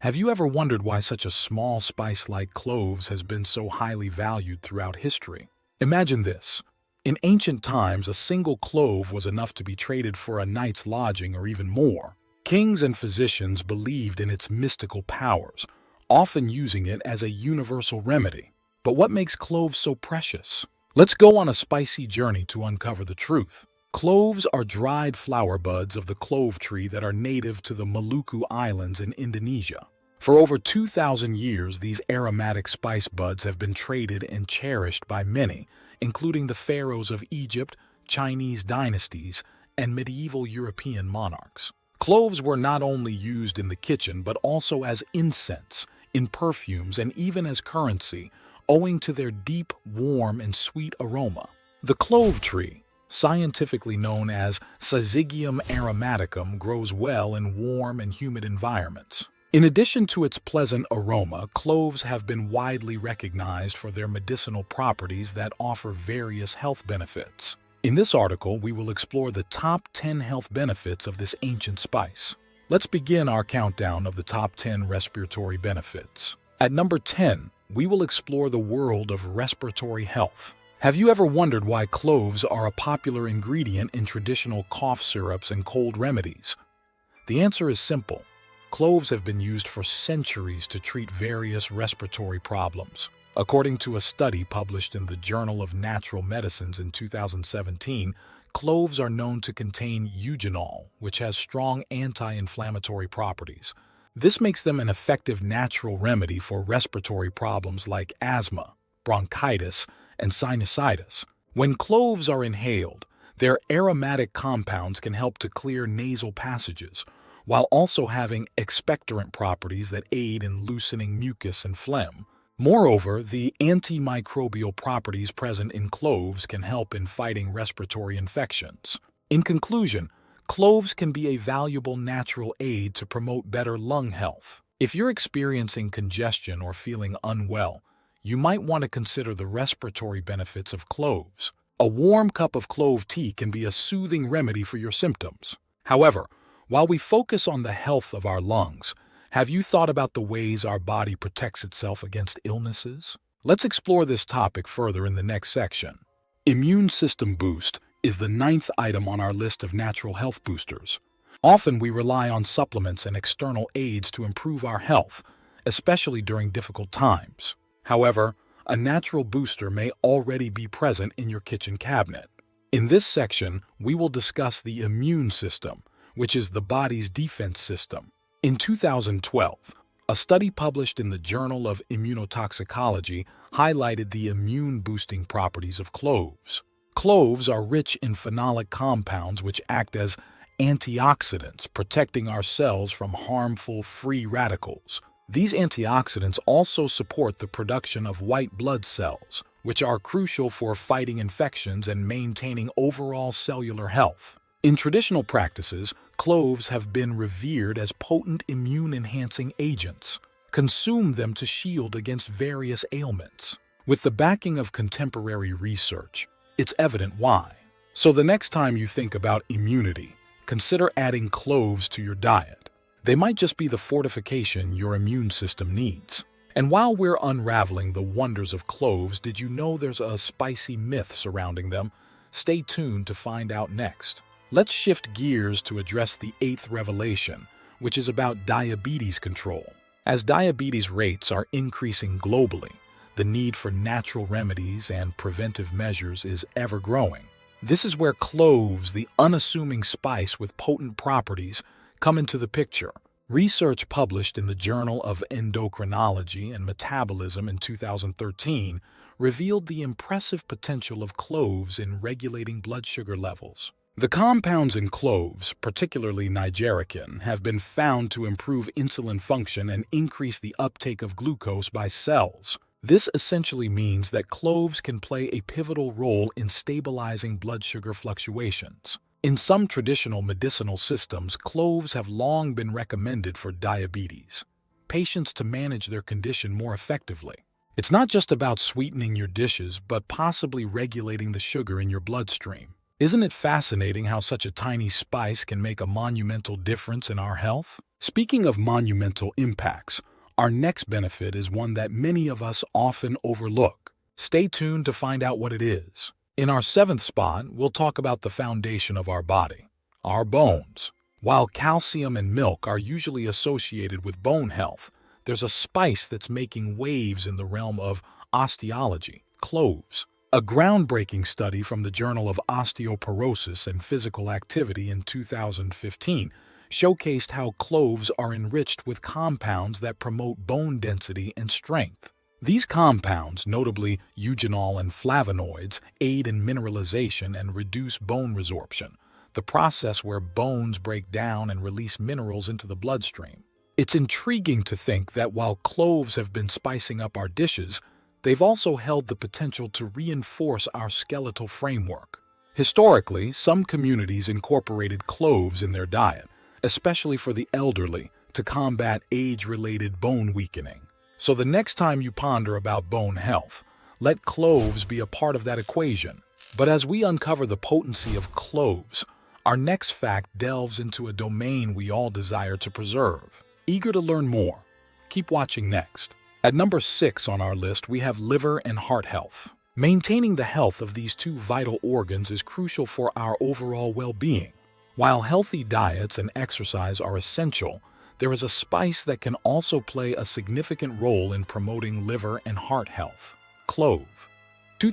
Have you ever wondered why such a small spice like cloves has been so highly valued throughout history? Imagine this. In ancient times, a single clove was enough to be traded for a night's lodging or even more. Kings and physicians believed in its mystical powers, often using it as a universal remedy. But what makes cloves so precious? Let's go on a spicy journey to uncover the truth. Cloves are dried flower buds of the clove tree that are native to the Maluku Islands in Indonesia. For over 2,000 years, these aromatic spice buds have been traded and cherished by many, including the pharaohs of Egypt, Chinese dynasties, and medieval European monarchs. Cloves were not only used in the kitchen but also as incense, in perfumes, and even as currency, owing to their deep, warm, and sweet aroma. The clove tree, scientifically known as Syzygium aromaticum, grows well in warm and humid environments. In addition to its pleasant aroma, cloves have been widely recognized for their medicinal properties that offer various health benefits. In this article, we will explore the top 10 health benefits of this ancient spice. Let's begin our countdown of the top 10 respiratory benefits. At number 10, we will explore the world of respiratory health. Have you ever wondered why cloves are a popular ingredient in traditional cough syrups and cold remedies? The answer is simple. Cloves have been used for centuries to treat various respiratory problems. According to a study published in the Journal of Natural Medicines in 2017, cloves are known to contain eugenol, which has strong anti-inflammatory properties. This makes them an effective natural remedy for respiratory problems like asthma, bronchitis, and sinusitis. When cloves are inhaled, their aromatic compounds can help to clear nasal passages, while also having expectorant properties that aid in loosening mucus and phlegm. Moreover, the antimicrobial properties present in cloves can help in fighting respiratory infections. In conclusion, cloves can be a valuable natural aid to promote better lung health. If you're experiencing congestion or feeling unwell, you might want to consider the respiratory benefits of cloves. A warm cup of clove tea can be a soothing remedy for your symptoms. However, while we focus on the health of our lungs, have you thought about the ways our body protects itself against illnesses? Let's explore this topic further in the next section. Immune system boost is the 9th item on our list of natural health boosters. Often we rely on supplements and external aids to improve our health, especially during difficult times. However, a natural booster may already be present in your kitchen cabinet. In this section, we will discuss the immune system, which is the body's defense system. In 2012, a study published in the Journal of Immunotoxicology highlighted the immune-boosting properties of cloves. Cloves are rich in phenolic compounds which act as antioxidants, protecting our cells from harmful free radicals. These antioxidants also support the production of white blood cells, which are crucial for fighting infections and maintaining overall cellular health. In traditional practices, cloves have been revered as potent immune-enhancing agents. Consume them to shield against various ailments. With the backing of contemporary research, it's evident why. So the next time you think about immunity, consider adding cloves to your diet. They might just be the fortification your immune system needs. And while we're unraveling the wonders of cloves, did you know there's a spicy myth surrounding them? Stay tuned to find out next. Let's shift gears to address the 8th revelation, which is about diabetes control. As diabetes rates are increasing globally, the need for natural remedies and preventive measures is ever growing. This is where cloves, the unassuming spice with potent properties, come into the picture. Research published in the Journal of Endocrinology and Metabolism in 2013 revealed the impressive potential of cloves in regulating blood sugar levels. The compounds in cloves, particularly nigerican, have been found to improve insulin function and increase the uptake of glucose by cells. This essentially means that cloves can play a pivotal role in stabilizing blood sugar fluctuations. In some traditional medicinal systems, cloves have long been recommended for diabetes patients to manage their condition more effectively. It's not just about sweetening your dishes, but possibly regulating the sugar in your bloodstream. Isn't it fascinating how such a tiny spice can make a monumental difference in our health? Speaking of monumental impacts, our next benefit is one that many of us often overlook. Stay tuned to find out what it is. In our seventh spot, we'll talk about the foundation of our body, our bones. While calcium and milk are usually associated with bone health, there's a spice that's making waves in the realm of osteology, cloves. A groundbreaking study from the Journal of Osteoporosis and Physical Activity in 2015 showcased how cloves are enriched with compounds that promote bone density and strength. These compounds, notably eugenol and flavonoids, aid in mineralization and reduce bone resorption, the process where bones break down and release minerals into the bloodstream. It's intriguing to think that while cloves have been spicing up our dishes, they've also held the potential to reinforce our skeletal framework. Historically, some communities incorporated cloves in their diet, especially for the elderly, to combat age-related bone weakening. So the next time you ponder about bone health, let cloves be a part of that equation. But as we uncover the potency of cloves, our next fact delves into a domain we all desire to preserve. Eager to learn more? Keep watching next. At number 6 on our list, we have liver and heart health. Maintaining the health of these two vital organs is crucial for our overall well-being. While healthy diets and exercise are essential, there is a spice that can also play a significant role in promoting liver and heart health: clove.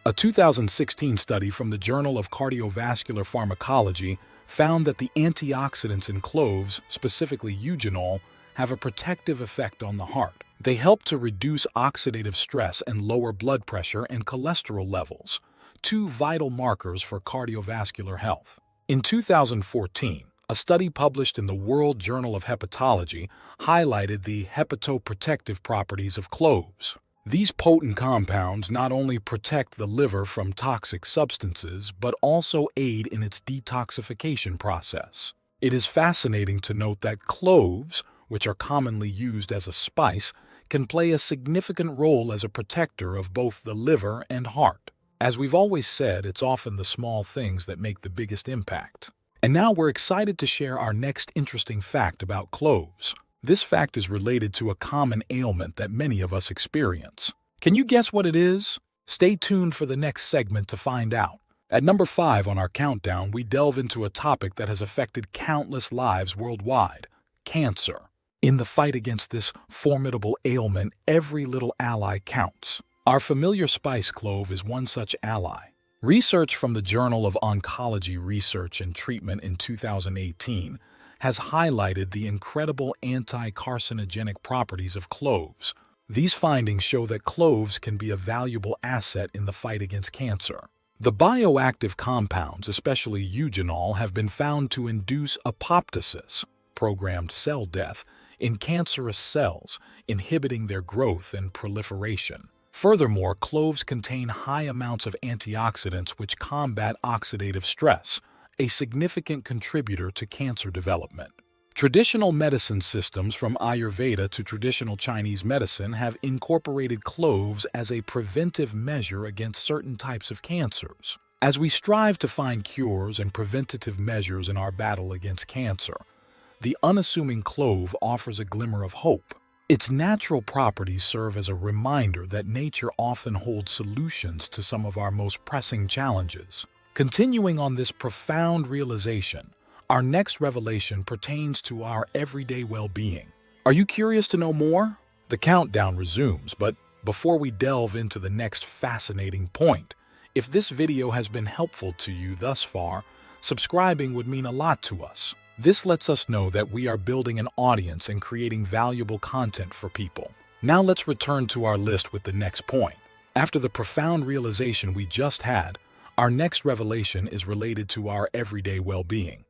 A 2016 study from the Journal of Cardiovascular Pharmacology found that the antioxidants in cloves, specifically eugenol, have a protective effect on the heart. They help to reduce oxidative stress and lower blood pressure and cholesterol levels, two vital markers for cardiovascular health. In 2014, a study published in the World Journal of Hepatology highlighted the hepatoprotective properties of cloves. These potent compounds not only protect the liver from toxic substances, but also aid in its detoxification process. It is fascinating to note that cloves, which are commonly used as a spice, can play a significant role as a protector of both the liver and heart. As we've always said, it's often the small things that make the biggest impact. And now we're excited to share our next interesting fact about cloves. This fact is related to a common ailment that many of us experience. Can you guess what it is? Stay tuned for the next segment to find out. At number 5 on our countdown, we delve into a topic that has affected countless lives worldwide: cancer. In the fight against this formidable ailment, every little ally counts. Our familiar spice clove is one such ally. Research from the Journal of Oncology Research and Treatment in 2018 has highlighted the incredible anti-carcinogenic properties of cloves. These findings show that cloves can be a valuable asset in the fight against cancer. The bioactive compounds, especially eugenol, have been found to induce apoptosis, programmed cell death, in cancerous cells, inhibiting their growth and proliferation. Furthermore, cloves contain high amounts of antioxidants which combat oxidative stress, a significant contributor to cancer development. Traditional medicine systems, from Ayurveda to traditional Chinese medicine, have incorporated cloves as a preventive measure against certain types of cancers. As we strive to find cures and preventative measures in our battle against cancer, the unassuming clove offers a glimmer of hope. Its natural properties serve as a reminder that nature often holds solutions to some of our most pressing challenges. Continuing on this profound realization, our next revelation pertains to our everyday well-being. Are you curious to know more? The countdown resumes, but before we delve into the next fascinating point, if this video has been helpful to you thus far, subscribing would mean a lot to us. This lets us know that we are building an audience and creating valuable content for people. Now let's return to our list with the next point. After the profound realization we just had, our next revelation is related to our everyday well-being.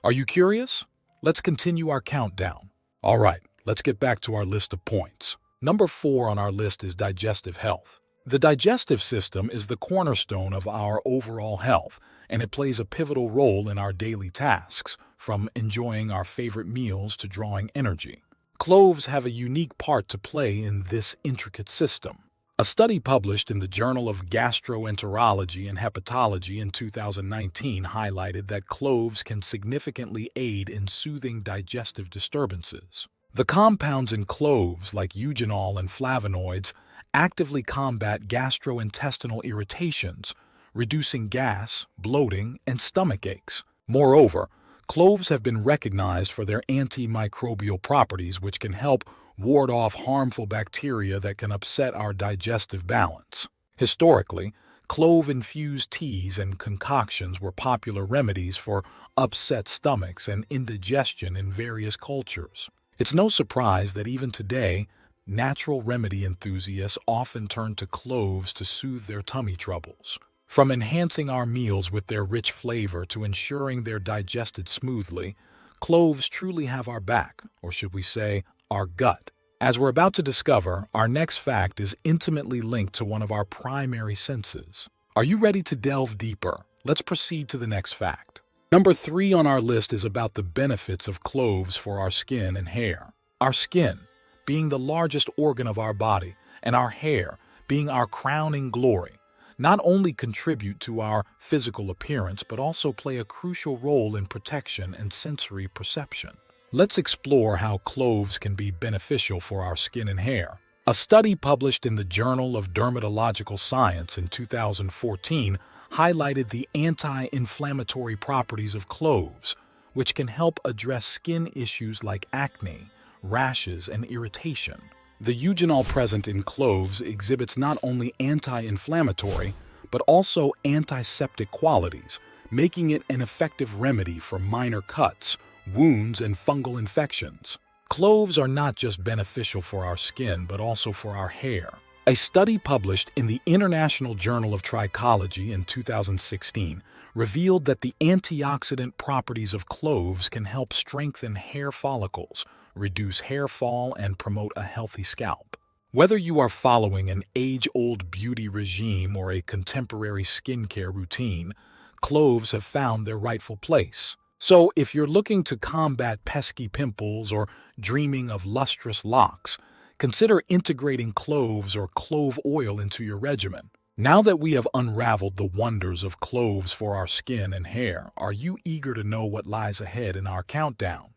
Are you curious? Let's continue our countdown. All right, let's get back to our list of points. Number 4 on our list is digestive health. The digestive system is the cornerstone of our overall health, and it plays a pivotal role in our daily tasks, from enjoying our favorite meals to drawing energy. Cloves have a unique part to play in this intricate system. A study published in the Journal of Gastroenterology and Hepatology in 2019 highlighted that cloves can significantly aid in soothing digestive disturbances. The compounds in cloves, like eugenol and flavonoids, actively combat gastrointestinal irritations, reducing gas, bloating, and stomach aches. Moreover, cloves have been recognized for their antimicrobial properties, which can help ward off harmful bacteria that can upset our digestive balance. Historically, clove-infused teas and concoctions were popular remedies for upset stomachs and indigestion in various cultures. It's no surprise that even today, natural remedy enthusiasts often turn to cloves to soothe their tummy troubles. From enhancing our meals with their rich flavor to ensuring they're digested smoothly, cloves truly have our back, or should we say, our gut. As we're about to discover, our next fact is intimately linked to one of our primary senses. Are you ready to delve deeper? Let's proceed to the next fact. Number 3 on our list is about the benefits of cloves for our skin and hair. Our skin, being the largest organ of our body, and our hair, being our crowning glory, not only contribute to our physical appearance but also play a crucial role in protection and sensory perception. Let's explore how cloves can be beneficial for our skin and hair. A study published in the Journal of Dermatological Science in 2014 highlighted the anti-inflammatory properties of cloves, which can help address skin issues like acne, rashes, and irritation. The eugenol present in cloves exhibits not only anti-inflammatory, but also antiseptic qualities, making it an effective remedy for minor cuts, wounds, and fungal infections. Cloves are not just beneficial for our skin, but also for our hair. A study published in the International Journal of Trichology in 2016 revealed that the antioxidant properties of cloves can help strengthen hair follicles, reduce hair fall, and promote a healthy scalp. Whether you are following an age-old beauty regime or a contemporary skincare routine, cloves have found their rightful place. So, if you're looking to combat pesky pimples or dreaming of lustrous locks, consider integrating cloves or clove oil into your regimen. Now that we have unraveled the wonders of cloves for our skin and hair, are you eager to know what lies ahead in our countdown?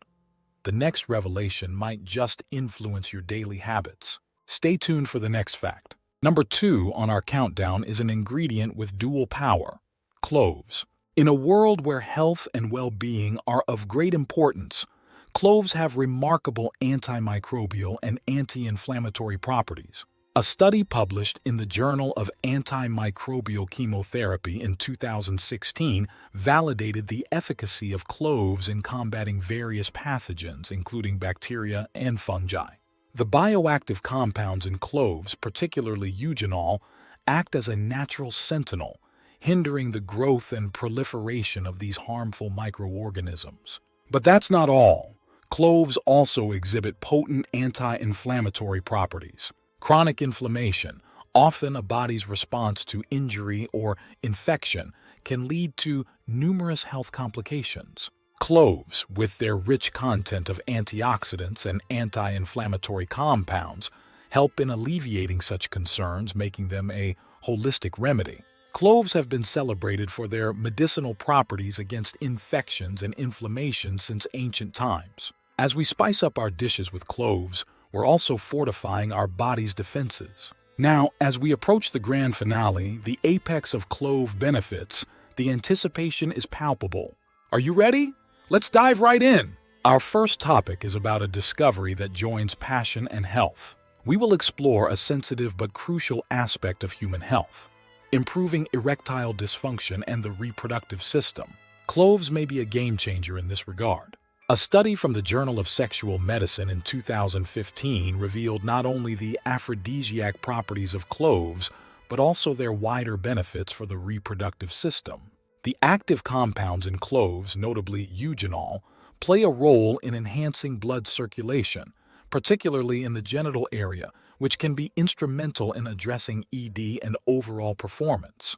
The next revelation might just influence your daily habits. Stay tuned for the next fact. Number 2 on our countdown is an ingredient with dual power: cloves. In a world where health and well-being are of great importance, cloves have remarkable antimicrobial and anti-inflammatory properties. A study published in the Journal of Antimicrobial Chemotherapy in 2016 validated the efficacy of cloves in combating various pathogens, including bacteria and fungi. The bioactive compounds in cloves, particularly eugenol, act as a natural sentinel, hindering the growth and proliferation of these harmful microorganisms. But that's not all. Cloves also exhibit potent anti-inflammatory properties. Chronic inflammation, often a body's response to injury or infection, can lead to numerous health complications. Cloves, with their rich content of antioxidants and anti-inflammatory compounds, help in alleviating such concerns, making them a holistic remedy. Cloves have been celebrated for their medicinal properties against infections and inflammation since ancient times. As we spice up our dishes with cloves, we're also fortifying our body's defenses. Now, as we approach the grand finale, the apex of clove benefits, the anticipation is palpable. Are you ready? Let's dive right in. Our first topic is about a discovery that joins passion and health. We will explore a sensitive but crucial aspect of human health: improving erectile dysfunction and the reproductive system. Cloves may be a game changer in this regard. A study from the Journal of Sexual Medicine in 2015 revealed not only the aphrodisiac properties of cloves, but also their wider benefits for the reproductive system. The active compounds in cloves, notably eugenol, play a role in enhancing blood circulation, particularly in the genital area, which can be instrumental in addressing ED and overall performance.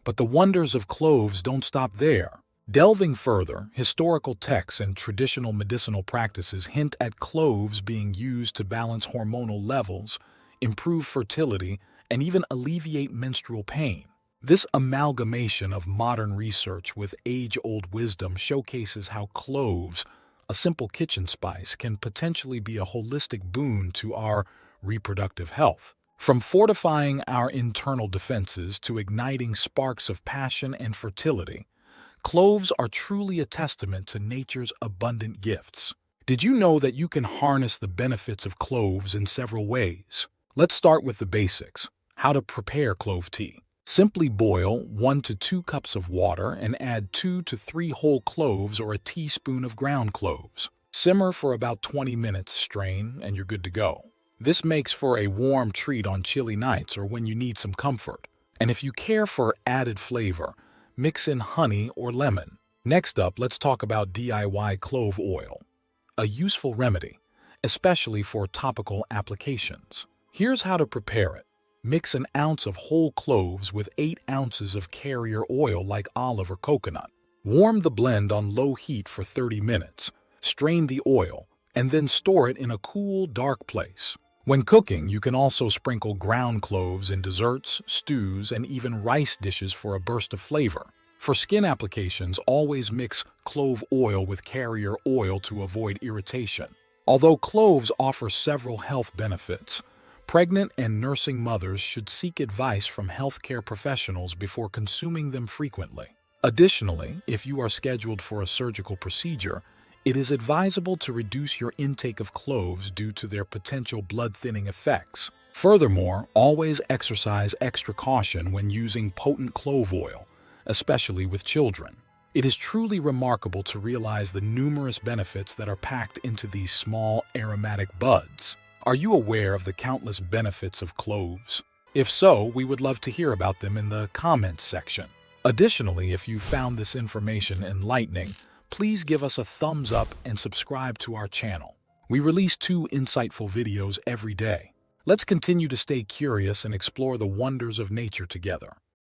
But the wonders of cloves don't stop there. Delving further, historical texts and traditional medicinal practices hint at cloves being used to balance hormonal levels, improve fertility, and even alleviate menstrual pain. This amalgamation of modern research with age-old wisdom showcases how cloves, a simple kitchen spice, can potentially be a holistic boon to our reproductive health. From fortifying our internal defenses to igniting sparks of passion and fertility, cloves are truly a testament to nature's abundant gifts. Did you know that you can harness the benefits of cloves in several ways? Let's start with the basics. How to prepare clove tea. Simply boil 1 to 2 cups of water and add 2 to 3 whole cloves or a teaspoon of ground cloves. Simmer for about 20 minutes, strain, and you're good to go. This makes for a warm treat on chilly nights or when you need some comfort. And if you care for added flavor, mix in honey or lemon. Next up, let's talk about DIY clove oil, a useful remedy, especially for topical applications. Here's how to prepare it. Mix an ounce of whole cloves with 8 ounces of carrier oil like olive or coconut. Warm the blend on low heat for 30 minutes. Strain the oil, and then store it in a cool, dark place. When cooking, you can also sprinkle ground cloves in desserts, stews, and even rice dishes for a burst of flavor. For skin applications, always mix clove oil with carrier oil to avoid irritation. Although cloves offer several health benefits, pregnant and nursing mothers should seek advice from healthcare professionals before consuming them frequently. Additionally, if you are scheduled for a surgical procedure, it is advisable to reduce your intake of cloves due to their potential blood-thinning effects. Furthermore, always exercise extra caution when using potent clove oil, especially with children. It is truly remarkable to realize the numerous benefits that are packed into these small aromatic buds. Are you aware of the countless benefits of cloves? If so, we would love to hear about them in the comments section. Additionally, if you found this information enlightening, please give us a thumbs up and subscribe to our channel. We release 2 insightful videos every day. Let's continue to stay curious and explore the wonders of nature together.